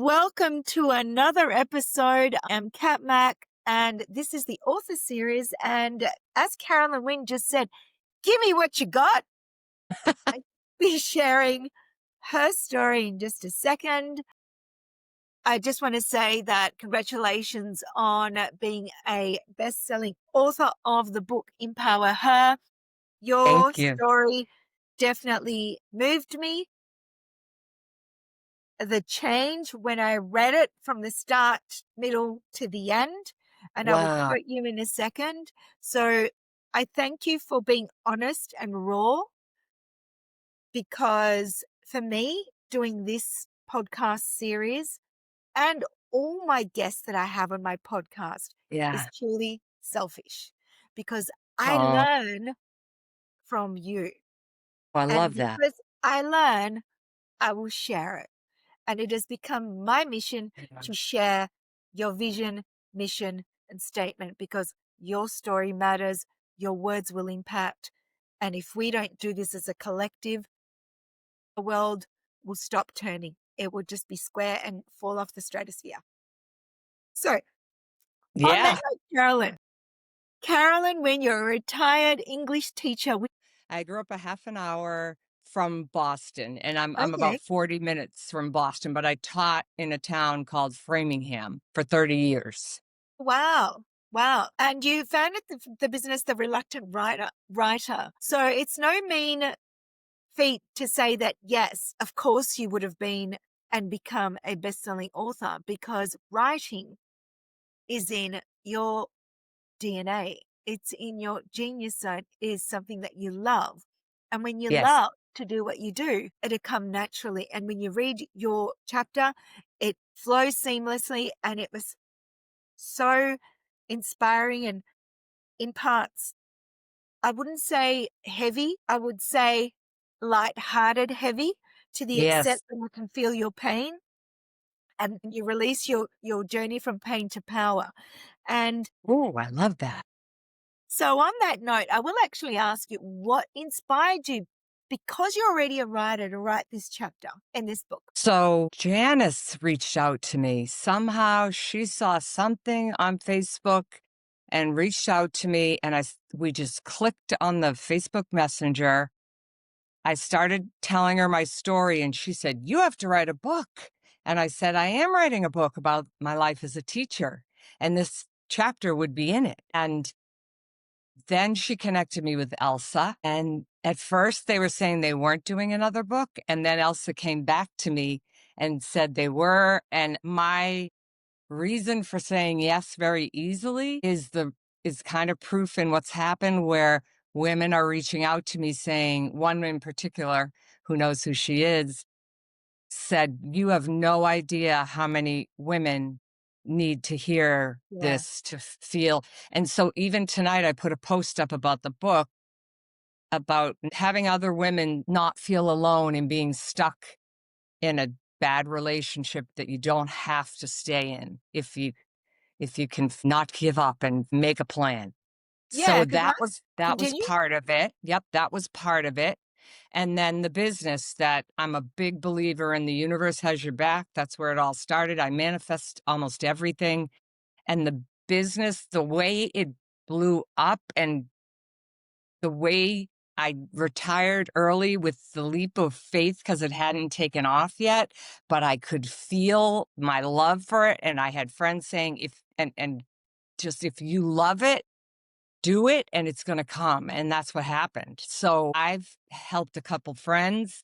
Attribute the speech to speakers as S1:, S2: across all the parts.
S1: Welcome to another episode. I'm Kat Mak, and this is the author series. And as Carolyn Wynn just said, give me what you got. I'll be sharing her story in just a second. I just want to say that congratulations on being a best-selling author of the book Empower Her. Your
S2: Thank you.
S1: story definitely moved me. The change when I read it from the start, middle to the end, and I will
S2: Wow.
S1: quote you in a second. So I thank you for being honest and raw, because for me, doing this podcast series and all my guests that I have on my podcast is
S2: Yeah.
S1: truly selfish, because I
S2: Oh,
S1: learn from you.
S2: I
S1: And
S2: love that.
S1: because I learn, I will share it. And it has become my mission
S2: Yeah.
S1: to share your vision, mission, and statement, because your story matters, your words will impact. And if we don't do this as a collective, the world will stop turning. It will just be square and fall off the stratosphere. So, on that
S2: Yeah.
S1: note, Carolyn, when you're a retired English teacher,
S2: I grew up a half an hour from Boston, and I'm
S1: okay,
S2: about 40 minutes from Boston, but I taught in a town called Framingham for 30 years.
S1: wow. Wow. And you founded the business, The Reluctant Writer. So it's no mean feat to say that, yes, of course you would have been and become a best-selling author, because writing is in your DNA. It's in your genius zone. It is something that you love. And when you
S2: Yes.
S1: love to do what you do, it'll come naturally. And when you read your chapter, it flows seamlessly, and it was so inspiring and imparts, I wouldn't say heavy, I would say light-hearted heavy, to the extent
S2: Yes.
S1: that I can feel your pain and you release your journey from pain to power. And
S2: Oh, I love that.
S1: so on that note, I will actually ask you what inspired you, because you're already a writer, to write this chapter in this book?
S2: So Janice reached out to me. Somehow she saw something on Facebook and reached out to me, and we just clicked on the Facebook Messenger. I started telling her my story, and she said, "You have to write a book." And I said, "I am writing a book about my life as a teacher, and this chapter would be in it." And then she connected me with Elsa. And at first, they were saying they weren't doing another book. And then Elsa came back to me and said they were. And my reason for saying yes very easily is kind of proof in what's happened, where women are reaching out to me saying, one in particular, who knows who she is, said, "You have no idea how many women need to hear
S1: Yeah.
S2: this to feel." And so even tonight, I put a post up about the book, about having other women not feel alone and being stuck in a bad relationship that you don't have to stay in if you can not give up and make a plan.
S1: Yeah,
S2: So
S1: 'cause I
S2: that was
S1: continue?
S2: part of it. Yep, that was part of it. And then the business, that I'm a big believer in, the universe has your back. That's where it all started. I manifest almost everything. And the business, the way it blew up, and the way I retired early with the leap of faith, because it hadn't taken off yet, but I could feel my love for it. And I had friends saying, and just, if you love it, do it and it's going to come. And that's what happened. So I've helped a couple friends,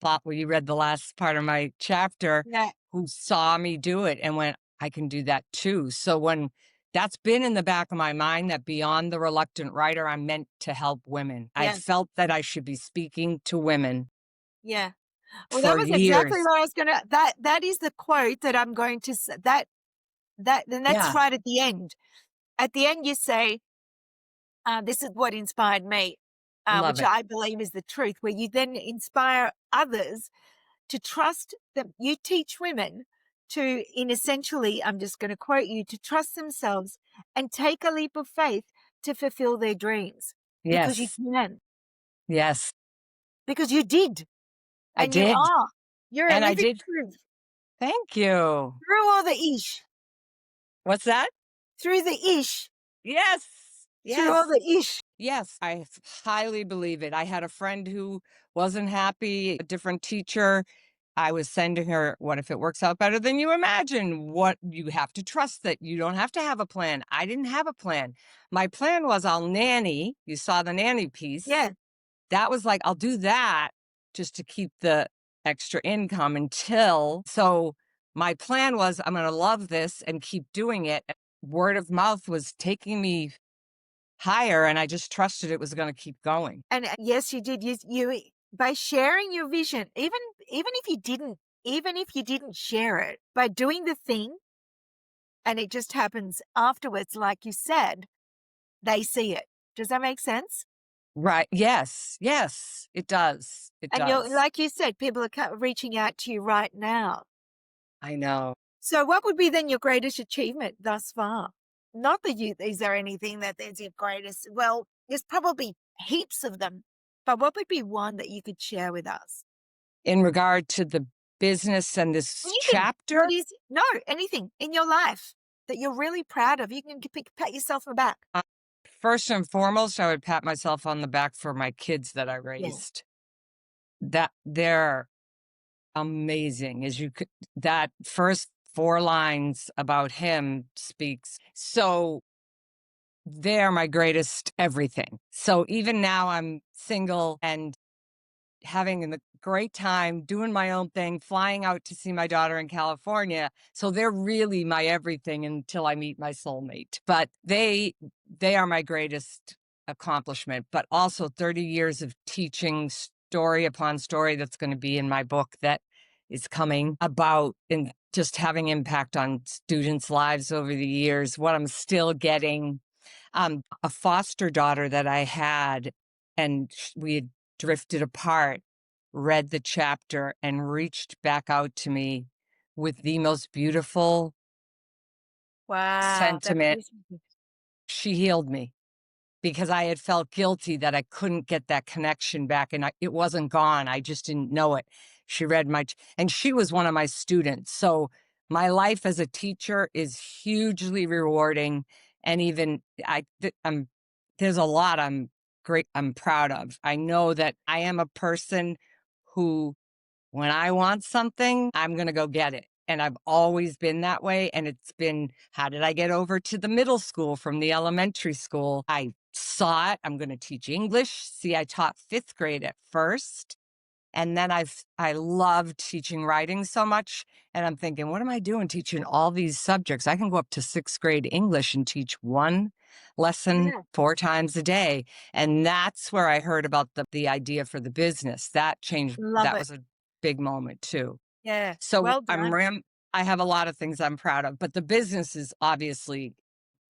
S2: thought, well, you read the last part of my chapter,
S1: Yeah.
S2: who saw me do it and went, I can do that too. So when that's been in the back of my mind, that beyond the reluctant writer, I'm meant to help women. I
S1: Yeah.
S2: felt that I should be speaking to women
S1: Yeah. Well, that
S2: for
S1: was exactly
S2: years.
S1: what I was gonna that is the quote that I'm going to say, then that's
S2: Yeah.
S1: right at the end. At the end, you say, "This is what inspired me,"
S2: Love
S1: which
S2: it.
S1: I believe is the truth, where you then inspire others to trust that you teach women to, in essentially, I'm just gonna quote you, to trust themselves and take a leap of faith to fulfill their dreams, because you
S2: Yes.
S1: can,
S2: Yes.
S1: because you did,
S2: I
S1: and you
S2: did.
S1: are. You're a
S2: And I
S1: living
S2: did.
S1: proof.
S2: Thank you.
S1: Through all the ish.
S2: What's that?
S1: Through the ish.
S2: Yes.
S1: Through all
S2: Yes.
S1: the ish.
S2: Yes, I highly believe it. I had a friend who wasn't happy, a different teacher. I was sending her, what if it works out better than you imagine? What you have to trust that you don't have to have a plan. I didn't have a plan. My plan was I'll nanny. You saw the nanny piece.
S1: Yeah.
S2: That was like, I'll do that just to keep the extra income until. So my plan was I'm going to love this and keep doing it. Word of mouth was taking me higher, and I just trusted it was going to keep going.
S1: And yes, you did. You by sharing your vision, even if you didn't share it, by doing the thing, and it just happens afterwards, like you said, they see it. Does that make sense?
S2: Right. Yes. Yes, it does. It
S1: And you're
S2: does.
S1: like you said, people are reaching out to you right now.
S2: I know.
S1: So, what would be then your greatest achievement thus far? Not that is there anything that is your greatest? Well, there's probably heaps of them, but what would be one that you could share with us?
S2: In regard to the business and this
S1: Anything.
S2: chapter,
S1: Anything in your life that you're really proud of. You can pat yourself on the back.
S2: first and foremost, I would pat myself on the back for my kids that I
S1: Yeah.
S2: raised. That they're amazing. As you could, that first 4 lines about him speaks. So they're my greatest everything. So even now I'm single and having a great time doing my own thing, flying out to see my daughter in California. So they're really my everything until I meet my soulmate. But they are my greatest accomplishment, but also 30 years of teaching story upon story that's going to be in my book that is coming about, and just having impact on students' lives over the years, what I'm still getting. A foster daughter that I had, and we had drifted apart, read the chapter and reached back out to me with the most beautiful
S1: Wow, that
S2: sentiment.
S1: is
S2: She healed me because I had felt guilty that I couldn't get that connection back, and it wasn't gone. I just didn't know it. She read and she was one of my students. So my life as a teacher is hugely rewarding. And even there's a lot I'm proud of. I know that I am a person who, when I want something, I'm going to go get it. And I've always been that way. And it's been, how did I get over to the middle school from the elementary school? I saw it. I'm going to teach English. See, I taught 5th grade at first. And then I loved teaching writing so much. And I'm thinking, what am I doing teaching all these subjects? I can go up to 6th grade English and teach one lesson 4 times a day. And that's where I heard about the idea for the business. That changed.
S1: love
S2: That
S1: it.
S2: was a big moment too.
S1: Yeah.
S2: So
S1: Well done.
S2: I have a lot of things I'm proud of, but the business is obviously,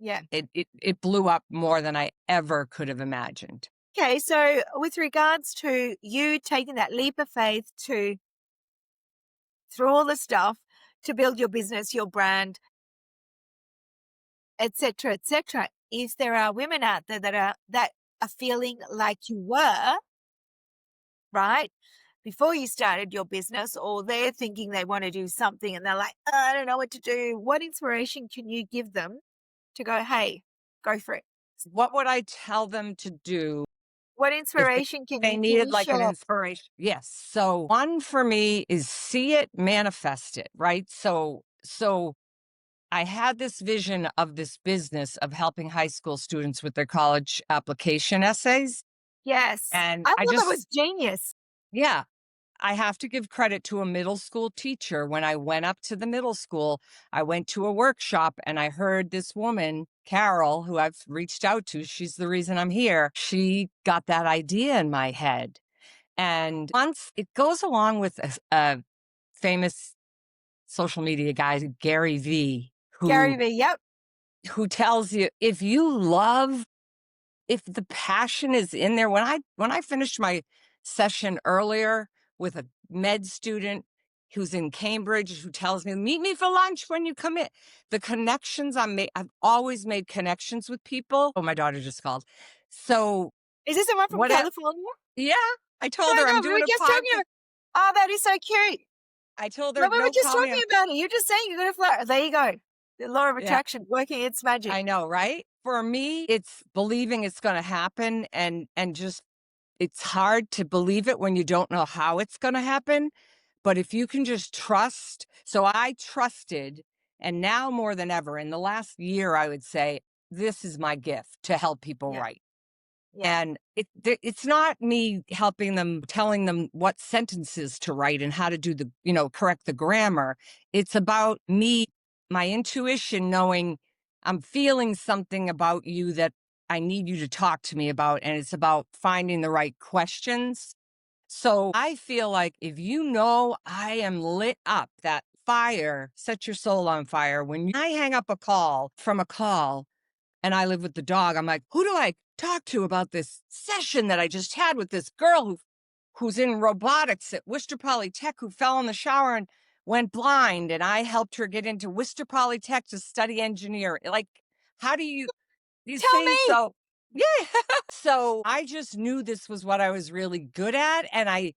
S1: Yeah.
S2: it blew up more than I ever could have imagined.
S1: Okay, so with regards to you taking that leap of faith to through all the stuff to build your business, your brand, etc., etc., if there are women out there that are feeling like you were, right, before you started your business, or they're thinking they want to do something and they're like, oh, I don't know what to do. What inspiration can you give them to go, hey, go for it?
S2: What would I tell them to do
S1: What
S2: if
S1: inspiration
S2: they
S1: can
S2: needed
S1: you
S2: like an
S1: share?
S2: inspiration? Yes. So one for me is see it, manifest it, right? So I had this vision of this business of helping high school students with their college application essays.
S1: Yes.
S2: And
S1: I
S2: I
S1: thought that was
S2: just,
S1: genius.
S2: yeah, I have to give credit to a middle school teacher. When I went up to the middle school, I went to a workshop and I heard this woman, Carol, who I've reached out to. She's the reason I'm here. She got that idea in my head. And once it goes along with a famous social media guy, Gary V,
S1: Gary V, yep.
S2: who tells you if the passion is in there. When I finished my session earlier with a med student who's in Cambridge, who tells me, meet me for lunch when you come in. The connections I've always made connections with people. Oh, my daughter just called. So
S1: Is this the one from
S2: what?
S1: California?
S2: Yeah, I
S1: No,
S2: told her
S1: no,
S2: I'm
S1: we were
S2: doing a
S1: just talking
S2: podcast.
S1: about, oh, that is so cute.
S2: I told her,
S1: Well, we were
S2: no,
S1: just
S2: call me.
S1: talking about it. You're just saying you're going to fly. There you go. The law of
S2: Yeah,
S1: attraction working its magic.
S2: I know, right? For me, it's believing it's going to happen and just it's hard to believe it when you don't know how it's going to happen. But if you can just trust, so I trusted, and now more than ever, in the last year, I would say, this is my gift to help people
S1: Yeah.
S2: write.
S1: Yeah.
S2: And it's not me helping them, telling them what sentences to write and how to do the, correct the grammar. It's about me, my intuition, knowing I'm feeling something about you that I need you to talk to me about. And it's about finding the right questions. So I feel like if I am lit up, that fire, set your soul on fire. When I hang up a call, and I live with the dog, I'm like, who do I talk to about this session that I just had with this girl who's in robotics at Worcester Polytech, who fell in the shower and went blind, and I helped her get into Worcester Polytech to study engineering. Like, how do you
S1: Tell
S2: see?
S1: me.
S2: So yeah. So I just knew this was what I was really good at, and I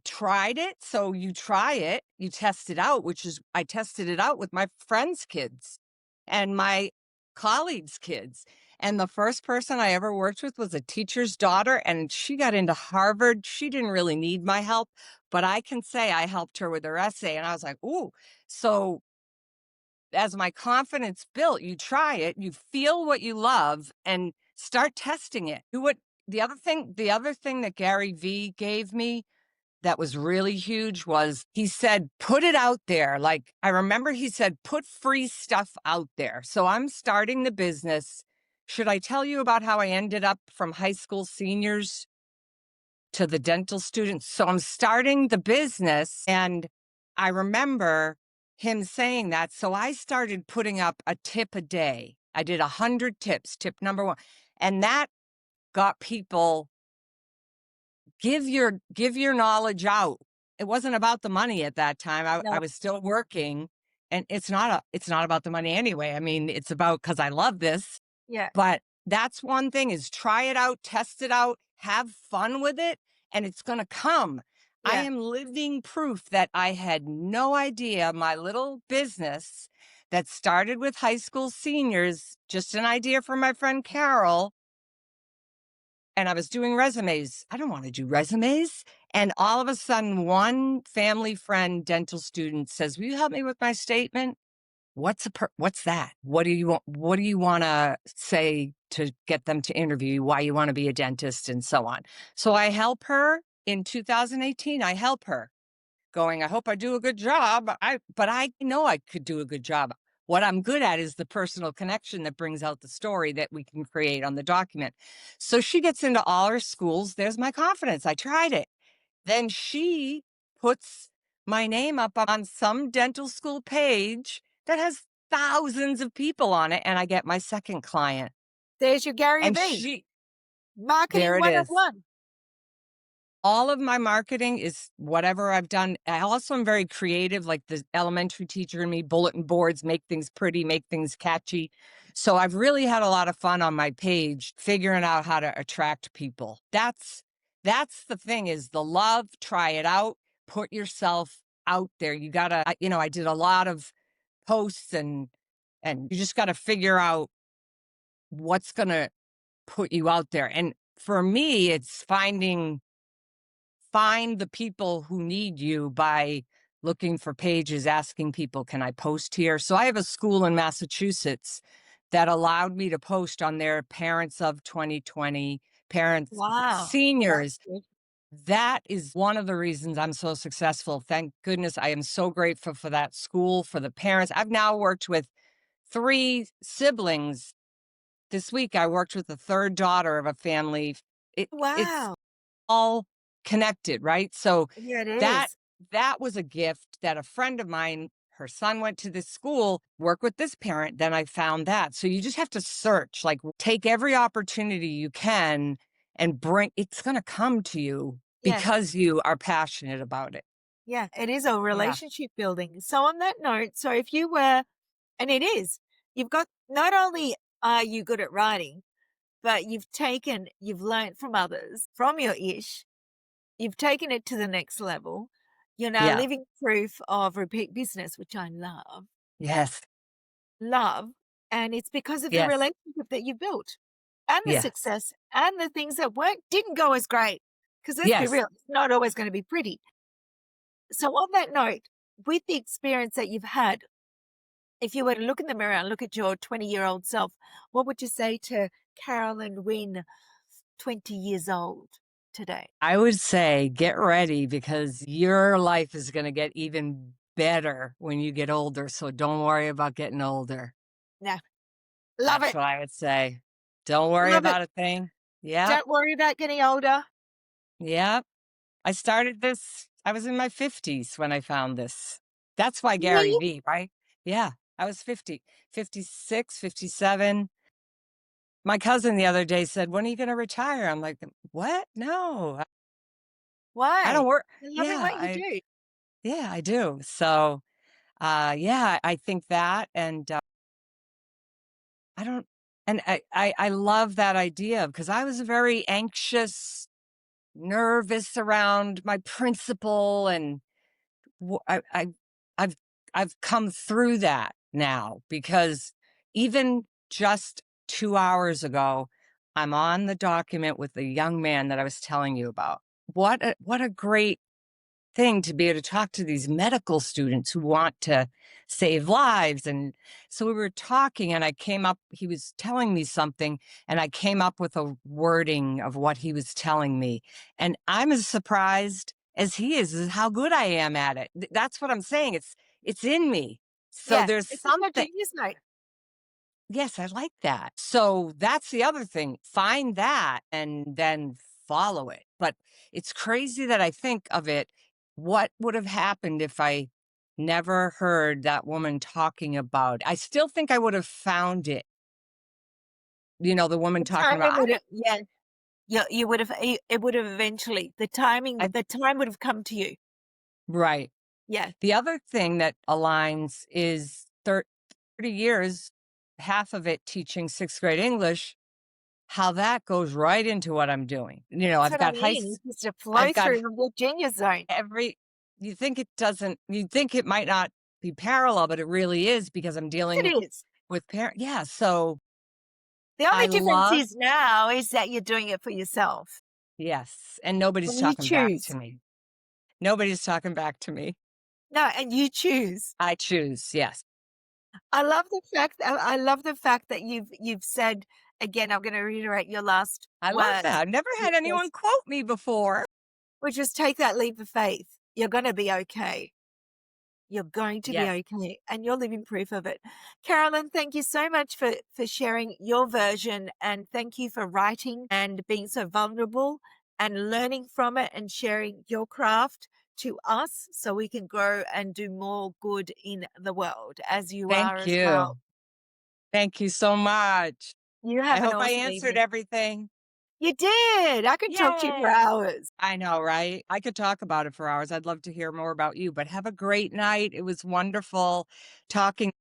S2: tried it. So you try it, you test it out, which is I tested it out with my friends' kids and my colleagues' kids. And the first person I ever worked with was a teacher's daughter, and she got into Harvard. She didn't really need my help, but I can say I helped her with her essay. And I was like, ooh. So as my confidence built, you try it, you feel what you love, and start testing it. Do what the other thing that Gary V gave me that was really huge was he said, put it out there. Like, I remember he said, put free stuff out there. So I'm starting the business. Should I tell you about how I ended up from high school seniors to the dental students? So I'm starting the business, and I remember him saying that. So I started putting up a tip a day. I did 100 tips, tip number one. And that got people give your knowledge out. It wasn't about the money at that time. I
S1: No.
S2: was still working, and it's not about the money anyway. I mean, it's about because I love this.
S1: Yeah.
S2: But that's one thing is try it out, test it out, have fun with it, and it's going to come. I
S1: Yeah.
S2: am living proof that I had no idea my little business that started with high school seniors, just an idea from my friend Carol, and I was doing resumes. I don't want to do resumes. And all of a sudden, one family friend, dental student says, will you help me with my statement? What's that? What do you want to say to get them to interview you? Why you want to be a dentist and so on. So I help her in 2018. I help her going, I hope I do a good job. But I know I could do a good job. What I'm good at is the personal connection that brings out the story that we can create on the document. So she gets into all her schools. There's my confidence. I tried it. Then she puts my name up on some dental school page that has thousands of people on it. And I get my second client.
S1: There's your Gary
S2: And
S1: V.
S2: she,
S1: Marketing
S2: there it is.
S1: 101.
S2: All of my marketing is whatever I've done. I also am very creative, like the elementary teacher in me, bulletin boards, make things pretty, make things catchy. So I've really had a lot of fun on my page figuring out how to attract people. That's the thing is the love, try it out, put yourself out there. You gotta, I did a lot of posts and you just gotta figure out what's gonna put you out there. And for me, it's find the people who need you by looking for pages, asking people, can I post here? So I have a school in Massachusetts that allowed me to post on their parents of 2020, parents,
S1: Wow. That's
S2: seniors.
S1: good.
S2: That is one of the reasons I'm so successful. Thank goodness. I am so grateful for that school, for the parents. I've now worked with 3 siblings. This week, I worked with the third daughter of a family. It's
S1: Wow.
S2: all connected, right? So
S1: Yeah, it
S2: that
S1: is.
S2: that was a gift that a friend of mine, her son went to this school, work with this parent, then I found that. So you just have to search, like take every opportunity you can and it's going to come to you
S1: Yeah.
S2: because you are passionate about it.
S1: Yeah. It is a
S2: Yeah.
S1: relationship building. So on that note, so if you were, and it is, you've got, not only are you good at writing, but you've learned from others, from your ish, you've taken it to the next level. You're now
S2: Yeah.
S1: living proof of repeat business, which I love,
S2: Yes.
S1: love. And it's because of the
S2: Yes.
S1: relationship that you built and the
S2: Yes.
S1: success and the things that didn't go as great. Because let's be
S2: Yes.
S1: real, it's not always going to be pretty. So, on that note, with the experience that you've had, if you were to look in the mirror and look at your 20-year-old self, what would you say to Carolyn Wynn, 20 years old today?
S2: I would say get ready because your life is going to get even better when you get older. So don't worry about getting older.
S1: Yeah, love
S2: That's
S1: it.
S2: what I would say. Don't worry
S1: Love it.
S2: about a thing. Yep.
S1: Don't worry about getting older.
S2: Yep. I started this, I was in my 50s when I found this. That's why Gary
S1: Me?
S2: Vee, right? Yeah. I was 50, 56, 57. My cousin the other day said, "When are you going to retire?" I'm like, "What? No, I don't
S1: Why?
S2: work."
S1: You're loving
S2: Yeah,
S1: what you do.
S2: I do. So, yeah, I think that, and I don't, and I love that idea because I was very anxious, nervous around my principal, and w- I, I, I've, I've come through that now because even just 2 hours ago, I'm on the document with the young man that I was telling you about. What a great thing to be able to talk to these medical students who want to save lives. And so we were talking, and he was telling me something, and I came up with a wording of what he was telling me. And I'm as surprised as he is how good I am at it. That's what I'm saying. It's in me. So
S1: Yeah,
S2: there's
S1: it's in your
S2: something.
S1: genius note.
S2: Yes, I like that. So that's the other thing. Find that and then follow it. But it's crazy that I think of it. What would have happened if I never heard that woman talking about? I still think I would have found it. The woman
S1: The
S2: talking about,
S1: timing would have, yeah, you would have, it would have eventually,
S2: I,
S1: the time would have come to you.
S2: right.
S1: Yeah,
S2: The other thing that aligns is 30 years, half of it teaching sixth grade English, how that goes right into what I'm doing.
S1: that's what I mean. It's just a flow
S2: I've got
S1: through of your genius zone.
S2: every you think it might not be parallel, but it really is because I'm
S1: Yes,
S2: dealing
S1: it is.
S2: with parent. Yeah. So
S1: The
S2: I
S1: only difference
S2: love,
S1: is now is that you're doing it for yourself
S2: yes. And nobody's
S1: and you
S2: talking back to
S1: choose.
S2: me. Nobody's talking back to me.
S1: No, and you choose.
S2: I choose. Yes.
S1: I love the fact that you've said again, I'm gonna reiterate your last
S2: I love
S1: words,
S2: that. I've never had
S1: which
S2: anyone
S1: was
S2: quote me before.
S1: take that leap of faith. You're gonna be okay. You're going to be
S2: Yes.
S1: okay, and you're living proof of it. Carolyn, thank you so much for sharing your version, and thank you for writing and being so vulnerable and learning from it and sharing your craft to us so we can grow and do more good in the world as you are
S2: Thank
S1: as well.
S2: you. Thank you so much.
S1: You
S2: I
S1: have an
S2: hope I
S1: awesome
S2: answered
S1: evening.
S2: everything.
S1: You did. I could talk to you for
S2: Yay.
S1: hours.
S2: I know, right? I could talk about it for hours. I'd love to hear more about you, but have a great night. It was wonderful talking.